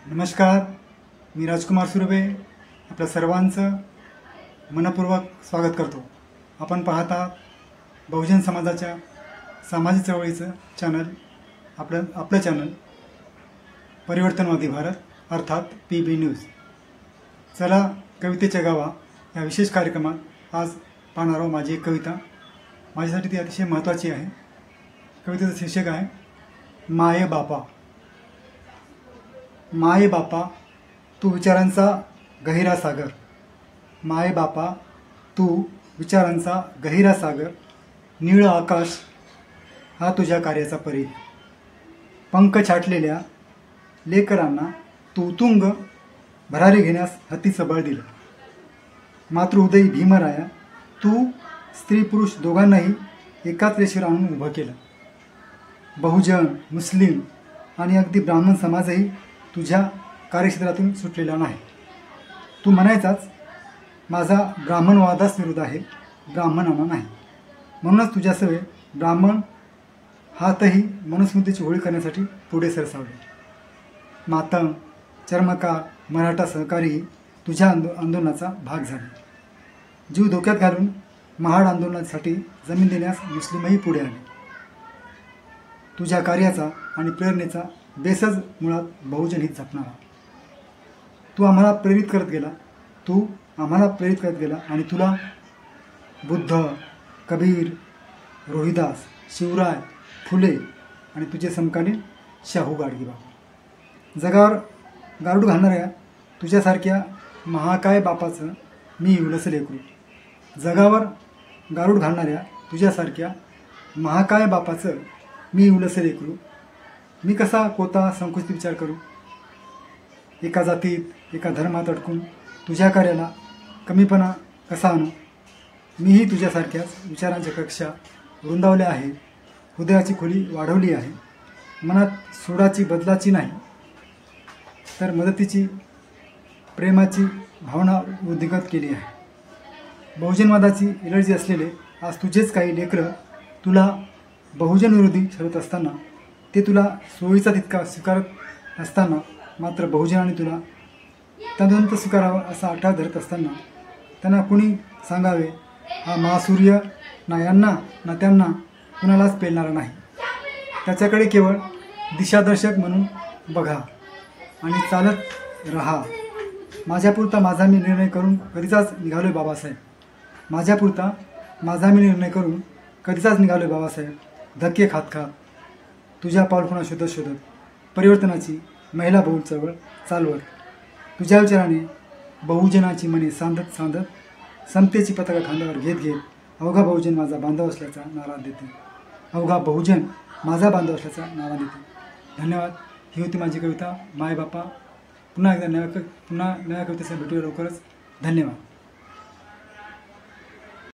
नमस्कार, मी राजकुमार सुर्वे आपल्या सर्वांचं मनपूर्वक स्वागत करतो। आपण पाहता बहुजन समाजाच्या सामाजिक चळवळीचं चॅनल आपलं चॅनल परिवर्तनवादी भारत अर्थात PB न्यूज। चला कवितेच्या गावा या विशेष कार्यक्रमात आज पाहणार आहोत माझी एक कविता। माझ्यासाठी ती अतिशय महत्त्वाची आहे। कवितेचं शीर्षक आहे माये बापा। माये बापा तू विचारांचा गहिरा सागर, माये बापा तू विचारांचा गहिरा सागर, निळ आकाश हा तुझ्या कार्याचा परी। पंख छाटलेल्या लेकरांना तू तुंग भरारी घेण्यास हत्तीचं बळ दिलं। मातृहृदयी भीमराया तू स्त्री पुरुष दोघांनाही एकाच रेषेवर आणून उभं केलं। बहुजन, मुस्लिम आणि अगदी ब्राह्मण समाजही तुझ्या कार्यक्षेत्रातून सुटलेला नाही। तू म्हणायचाच माझा ब्राह्मणवादास विरोध आहे, ब्राह्मणांना नाही। म्हणूनच तुझ्या सवे ब्राह्मण हातही मनुस्मृतीची होळी करण्यासाठी पुढे सरसावले। मातंग, चर्मकार, मराठा सहकारीही तुझ्या आंदोलनाचा भाग झाले। जीव धोक्यात घालून महाड आंदोलनासाठी जमीन देण्यास मुस्लिमही पुढे आले। तुझ्या कार्याचा आणि प्रेरणेचा बेसच मुळात बहुजन हित जपणारा। तू आम्हाला प्रेरित करत गेला आणि तुला बुद्ध, कबीर, रोहिदास, शिवराय, फुले आणि तुझे समकालीन शाहू गाडगेबाबा। जगावर गारुड घालणाऱ्या तुझ्यासारख्या महाकाय बापाचं मी इवलंसं लेकरू। जगावर गारुड घालणाऱ्या तुझ्यासारख्या महाकाय बापाचं मी इवलंसं लेकरू। मी कसा कोता संकुचित विचार करू? एका जातीत, एका धर्मात अडकून तुझ्या कार्याला कमीपणा कसा आणू? मीही तुझ्यासारख्याच विचारांच्या कक्षा रुंदावल्या आहेत, हृदयाची खोली वाढवली आहे। मनात सोडाची बदलाची नाही तर मदतीची, प्रेमाची भावना वृद्धिंगत केली आहे। बहुजनवादाची एलर्जी असलेले आज तुझेच काही लेकरं तुला बहुजन विरोधी ठरवत असताना, ते तुला सोयीचा तितका स्वीकारत असताना मात्र बहुजनाने तुला तदंत स्वीकारावा असा आठा धरत असताना त्यांना कुणी सांगावे हा महासूर्य ना यांना ना त्यांना कुणालाच पेलणारा नाही। त्याच्याकडे केवळ दिशादर्शक म्हणून बघा आणि चालत राहा। माझ्यापुरता माझा मी निर्णय करून कधीचाच निघालोय बाबासाहेब, माझ्यापुरता माझा मी निर्णय करून कधीचाच निघालोय बाबासाहेब। धक्के खात खात तुझ्या पावलखुणा शोधत शोधत परिवर्तनाची महिला बहुल चळवळ चालवत, तुझ्या विचाराने बहुजनाची मने सांधत सांधत समतेची पताका खांद्यावर घेत घेत अवघा बहुजन माझा बांधव असल्याचा नारा देते, अवघा बहुजन माझा बांधव असल्याचा नारा देते। धन्यवाद। ही होती माझी कविता माय बापा। पुन्हा एकदा नव्या कवितेसह भेटूया लवकरच। धन्यवाद।